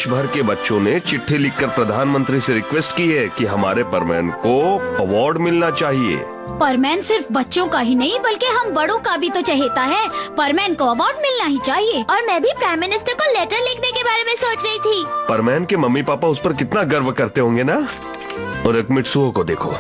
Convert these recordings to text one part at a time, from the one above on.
देश भर के बच्चों ने चिट्ठी लिखकर प्रधानमंत्री से रिक्वेस्ट की है कि हमारे परमैन को अवार्ड मिलना चाहिए। परमैन सिर्फ बच्चों का ही नहीं बल्कि हम बड़ों का भी तो चहेता है। परमैन को अवार्ड मिलना ही चाहिए। और मैं भी प्राइम मिनिस्टर को लेटर लिखने के बारे में सोच रही थी। परमैन के मम्मी पापा उस पर कितना गर्व करते होंगे ना। और एक मित्सुओ को देखो।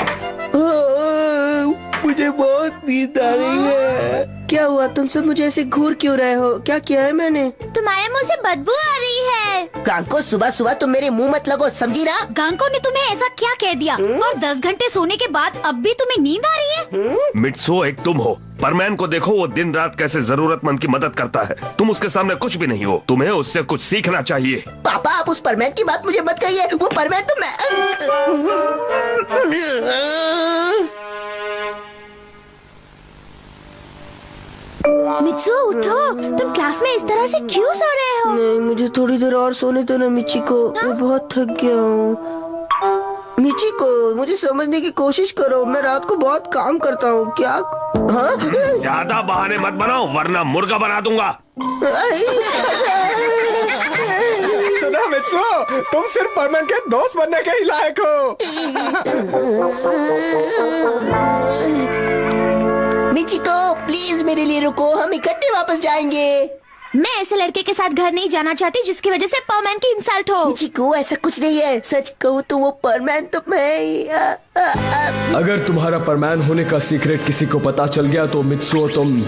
मुझे बहुत नींद आ रही है। क्या हुआ, तुम सब मुझे ऐसे घूर क्यों रहे हो? क्या किया है मैंने? तुम्हारे मुंह से बदबू आ रही है। गांको, सुबह सुबह तुम मेरे मुंह मत लगो, समझी ना? गांको ने तुम्हें ऐसा क्या कह दिया? और 10 घंटे सोने के बाद अब भी तुम्हें नींद आ रही है? मित्सुओ, एक तुम हो। परमैन को देखो, वो दिन रात कैसे जरूरतमंद की मदद करता है। तुम उसके सामने कुछ भी नहीं हो। तुम्हें उससे कुछ सीखना चाहिए। पापा, आप उस परमैन की बात मुझे मत कहिए। वो परमैन तो मैं। मित्सुओ, उठो। तुम क्लास में इस तरह से क्यों सो रहे हो? नहीं, मुझे थोड़ी देर और सोने दो ना मिची को। मैं बहुत थक गया हूँ। मिची को, मुझे समझने की कोशिश करो। मैं रात को बहुत काम करता हूँ। क्या? हाँ? ज्यादा बहाने मत बनाओ वरना मुर्गा बना दूंगा। सुना मित्सुओ, तुम सिर्फ परमैन के दोस्त बनने के ही लायक हो। मिचिको, प्लीज मेरे लिए रुको। हम इकट्ठे वापस जाएंगे। मैं ऐसे लड़के के साथ घर नहीं जाना चाहती जिसकी वजह से परमैन की इंसल्ट हो। मिचिको, ऐसा कुछ नहीं है। सच कहूँ तो वो परमैन तो मैं ही। अगर तुम्हारा परमैन होने का सीक्रेट किसी को पता चल गया तो मित्सुओ तुम।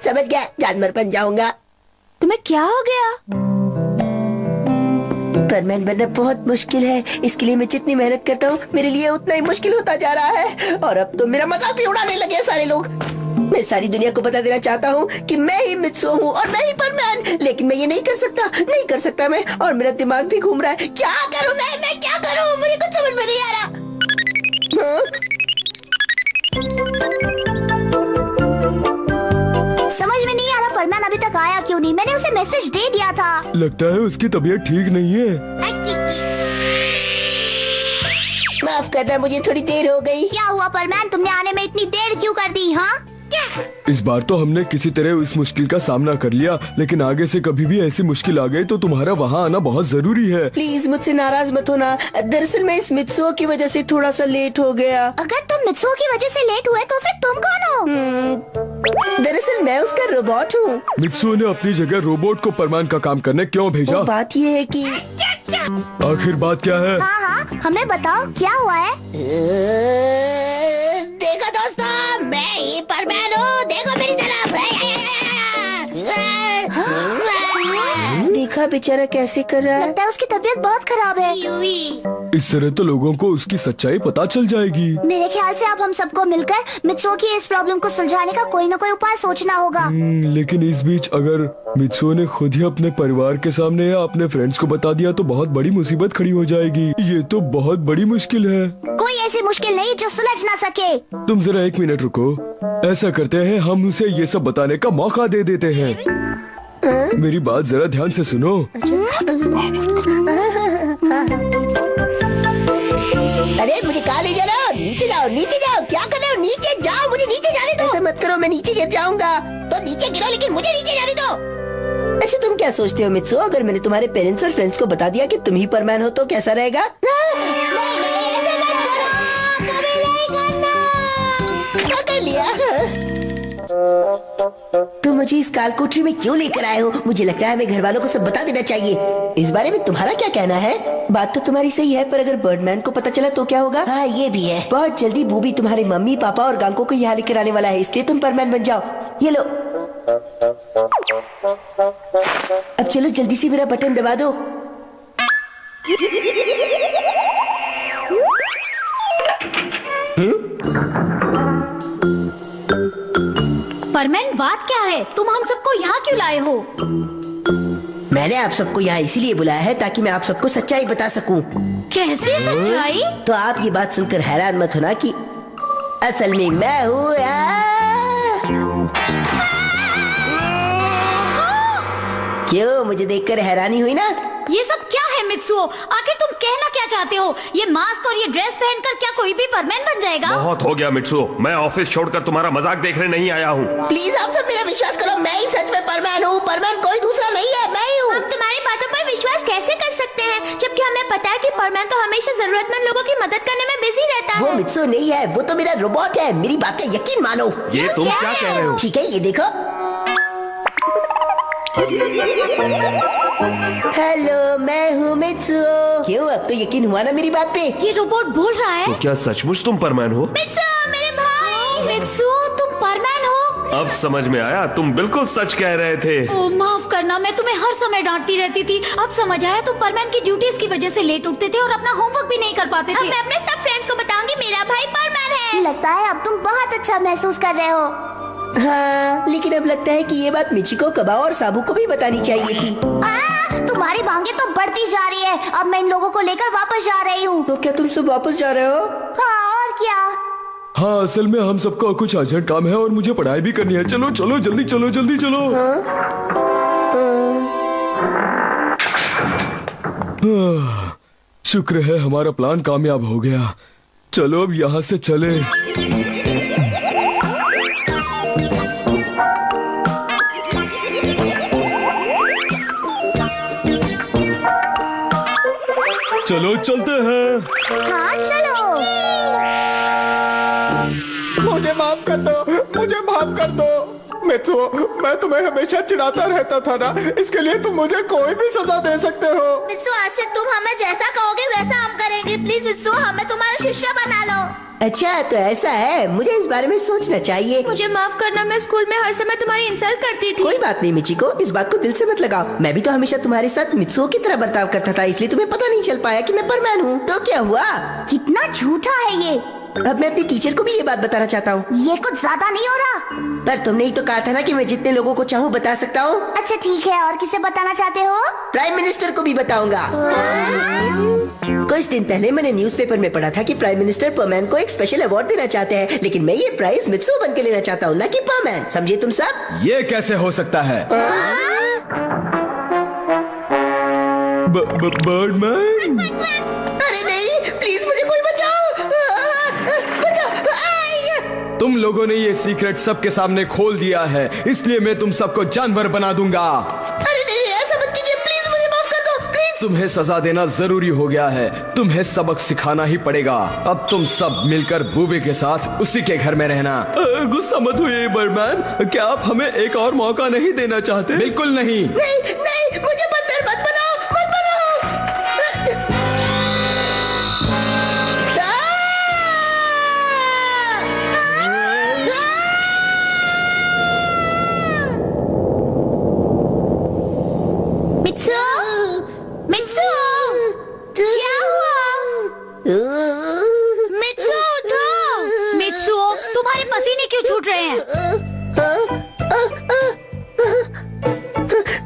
समझ गया, जानवर बन जाऊंगा। तुम्हें क्या हो गया? परमैन बनना बहुत मुश्किल है। इसके लिए मैं जितनी मेहनत करता हूँ मेरे लिए उतना ही मुश्किल होता जा रहा है। और अब तो मेरा मजाक भी उड़ाने लगे हैं सारे लोग। मैं सारी दुनिया को बता देना चाहता हूँ कि मैं ही मित्सुओ हूँ और मैं ही परमैन। लेकिन मैं ये नहीं कर सकता मैं। और मेरा दिमाग भी घूम रहा है। क्या करूँ मैं क्या करूँ? मुझे कुछ समझ में नहीं आ रहा। समझ में नहीं आ रहा परमैन अभी तक आया क्यों नहीं? मैंने उसे मैसेज दे दिया था। लगता है उसकी तबीयत ठीक नहीं है। माफ करना, मुझे थोड़ी देर हो गई। क्या हुआ परमैन, तुमने आने में इतनी देर क्यों कर दी? हाँ, इस बार तो हमने किसी तरह इस मुश्किल का सामना कर लिया, लेकिन आगे से कभी भी ऐसी मुश्किल आ गई तो तुम्हारा वहाँ आना बहुत जरूरी है। प्लीज मुझसे नाराज मत होना। दरअसल मैं इस मित्सुओ की वजह से थोड़ा सा लेट हो गया। अगर तुम मित्सुओ की वजह से लेट हुए तो फिर तुम कौन हो? दरअसल मैं उसका रोबोट हूँ। मित्सुओ ने अपनी जगह रोबोट को परमैन का काम करने क्यों भेजा? वो बात ये है कि आखिर बात क्या है? हाँ, हमें बताओ क्या हुआ है? देखो दोस्तों, मैं ही परमैन हूँ। देखो मेरी तरफ। देखा बेचारा कैसे कर रहा है। लगता है उसकी तबीयत बहुत खराब है। इस तरह तो लोगों को उसकी सच्चाई पता चल जाएगी। मेरे ख्याल से अब हम सबको मिलकर मित्सुओ की इस प्रॉब्लम को सुलझाने का कोई न कोई उपाय सोचना होगा। लेकिन इस बीच अगर मित्सुओ ने खुद ही अपने परिवार के सामने या अपने फ्रेंड्स को बता दिया तो बहुत बड़ी मुसीबत खड़ी हो जाएगी। ये तो बहुत बड़ी मुश्किल है। कोई ऐसी मुश्किल नहीं जो सुलझ ना सके। तुम जरा 1 मिनट रुको। ऐसा करते हैं, हम उसे ये सब बताने का मौका दे देते हैं। मेरी बात जरा ध्यान से सुनो। अरे मुझे कहाँ ले जा रहे हो? नीचे जाओ, नीचे जाओ। क्या कर रहे हो? नीचे जाओ, मुझे नीचे जाने दो। ऐसा मत करो, मैं नीचे गिर जाऊंगा। तो नीचे गिरो, लेकिन मुझे नीचे जाने दो। अच्छा, तुम क्या सोचते हो मित्सुओ, अगर मैंने तुम्हारे पेरेंट्स और फ्रेंड्स को बता दिया कि तुम ही परमैन हो तो कैसा रहेगा? नहीं, ऐसा मत करो, कभी नहीं करना। पकड़ लिया। तुम मुझे इस कार कोठरी में क्यों लेकर आए हो? मुझे लगता है हमें घर वालों को सब बता देना चाहिए। इस बारे में तुम्हारा क्या कहना है? बात तो तुम्हारी सही है, पर अगर बर्डमैन को पता चला तो क्या होगा? हाँ, ये भी है। बहुत जल्दी बूबी तुम्हारे मम्मी पापा और गांको को यहाँ लेकर आने वाला है, इसलिए तुम परमैन बन जाओ। ये लो। अब चलो जल्दी से मेरा बटन दबा दो। परमैन, बात क्या है? तुम हम सबको यहाँ क्यों लाए हो? मैंने आप सबको यहाँ इसीलिए बुलाया है ताकि मैं आप सबको सच्चाई बता सकूं। कैसी सच्चाई? तो आप ये बात सुनकर हैरान मत होना कि असल में मैं हूँ। क्यों, मुझे देखकर हैरानी हुई ना? ये सब क्या है मित्सुओ? आखिर तुम कहना क्या चाहते हो? ये मास्क और ये ड्रेस पहनकर क्या कोई भी परमैन बन जाएगा? बहुत हो गया मित्सुओ, मैं ऑफिस छोड़कर तुम्हारा मजाक देखने नहीं आया हूँ। प्लीज आप सब मेरा विश्वास करो, मैं ही सच में परमैन हूँ। परमैन कोई दूसरा नहीं है, मैं ही हूँ। हम तुम्हारी बातों पर विश्वास कैसे परमैन तो हमेशा जरूरतमंद लोगों की मदद करने में बिजी रहता वो है। मित्सो नहीं है, वो तो मेरा रोबोट है। मेरी बात का यकीन मानो। ये तुम क्या कह रहे हो? ठीक है, ये देखो। हेलो, मैं हूँ मित्सुओ। क्यों, अब तो यकीन हुआ ना मेरी बात पे? ये रोबोट बोल रहा है। तो क्या सचमुच तुम परमैन हो? मित्सुओ मेरे भाई। मित्सुओ, तुम परमैन हो? अब समझ में आया, तुम बिल्कुल सच कह रहे थे। ओ, माफ करना, मैं तुम्हें हर समय डांटती रहती थी। अब समझ आया, तुम परमैन की ड्यूटीज की वजह से लेट उठते थे और अपना होमवर्क भी नहीं कर पाते थे। मैं अपने सब फ्रेंड्स को बताऊंगी मेरा भाई परमैन है। लगता है अब तुम बहुत अच्छा महसूस कर रहे हो। हाँ, लेकिन अब लगता है कि ये बात मिचिको, कबाओ और साबू को भी बतानी चाहिए थी। तुम्हारी मांगे तो बढ़ती जा रही है। अब मैं इन लोगों को लेकर वापस जा रही हूँ। तो क्या तुम सब वापस जा रहे हो? हाँ, और क्या। हाँ, असल में हम सबका कुछ अर्जेंट काम है और मुझे पढ़ाई भी करनी है। चलो चलो, जल्दी चलो, जल्दी चलो। शुक्र है हमारा प्लान कामयाब हो गया। चलो अब यहाँ से चले। चलो चलते हैं। हाँ, चलो। मुझे माफ कर दो, मुझे माफ कर दो। मित्सुओ, मैं तुम्हें हमेशा चिढ़ाता रहता था ना, इसके लिए तुम मुझे कोई भी सजा दे सकते हो। मित्सुओ, आज से तुम हमें जैसा कहोगे वैसा हम करेंगे। प्लीज मित्सुओ, हमें तुम्हारा शिष्य बना लो। अच्छा, तो ऐसा है, मुझे इस बारे में सोचना चाहिए। मुझे माफ करना, मैं स्कूल में हर समय तुम्हारी इंसल्ट करती थी। कोई बात नहीं मिचिको, इस बात को दिल से मत लगाओ। मैं भी तो हमेशा तुम्हारे साथ मित्सुओ की तरह बर्ताव करता था, इसलिए तुम्हें पता नहीं चल पाया कि मैं परमैन हूँ। तो क्या हुआ? कितना झूठा है ये। अब मैं अपनी टीचर को भी ये बात बताना चाहता हूँ। ये कुछ ज्यादा नहीं हो रहा? पर तुमने ही तो कहा था ना कि मैं जितने लोगों को चाहूँ बता सकता हूँ। अच्छा ठीक है, और किसे बताना चाहते हो? प्राइम मिनिस्टर को भी बताऊंगा। कुछ दिन पहले मैंने न्यूज़पेपर में पढ़ा था कि प्राइम मिनिस्टर परमैन को एक स्पेशल अवार्ड देना चाहते हैं, लेकिन मैं ये प्राइज मित्सुओ बन के लेना चाहता हूँ, न कि परमैन। समझे तुम सब? ये कैसे हो सकता है? बर्डमैन? अरे नहीं, प्लीज मुझे कोई बचाओ। बचाओ। तुम लोगों ने ये सीक्रेट सबके सामने खोल दिया है, इसलिए मैं तुम सबको जानवर बना दूंगा। अरे नहीं, ऐसा मत कीजिए, प्लीज मुझे माफ कर दो, प्लीज। तुम्हें सजा देना जरूरी हो गया है, तुम्हें सबक सिखाना ही पड़ेगा। अब तुम सब मिलकर बूबे के साथ उसी के घर में रहना। गुस्सा मत हुए बर्डमैन, क्या आप हमें एक और मौका नहीं देना चाहते? बिल्कुल नहीं। नहीं नहीं, मुझे बंदर मत बनाओ, मत बनाओ। मित्सुओ, मित्सुओ, क्या हुआ? मित्सुओ उठो। मित्सुओ, तुम्हारे पसीने क्यों छूट रहे हैं?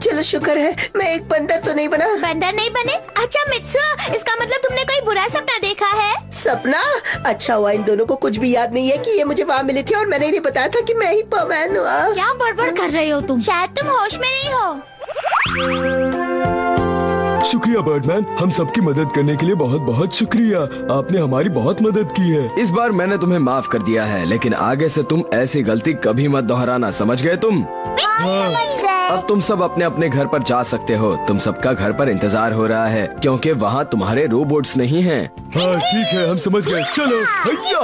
चलो शुक्र है, मैं एक बंदर तो नहीं बना। बंदर नहीं बने? अच्छा मित्सुओ, इसका मतलब तुमने कोई बुरा सपना देखा है? सपना? अच्छा हुआ इन दोनों को कुछ भी याद नहीं है कि ये मुझे वहाँ मिले थे और मैंने इन्हें बताया था कि मैं ही परमैन हूँ। क्या बड़बड़ कर रहे हो तुम? शायद तुम होश में नहीं हो। शुक्रिया बर्डमैन, हम सबकी मदद करने के लिए बहुत बहुत शुक्रिया। आपने हमारी बहुत मदद की है। इस बार मैंने तुम्हें माफ कर दिया है, लेकिन आगे से तुम ऐसी गलती कभी मत दोहराना, समझ गए तुम? समझ गए। अब तुम सब अपने अपने घर पर जा सकते हो। तुम सबका घर पर इंतजार हो रहा है, क्योंकि वहाँ तुम्हारे रोबोट्स नहीं हैं। हाँ ठीक है, हम समझ गए। चलो भैया।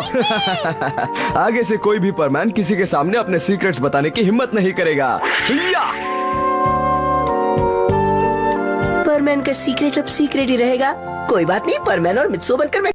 आगे से कोई भी परमैन किसी के सामने अपने सीक्रेट्स बताने की हिम्मत नहीं करेगा। भैया। परमैन का सीक्रेट अब सीक्रेट ही रहेगा। कोई बात नहीं, परमैन और मित्सुओ बनकर मैं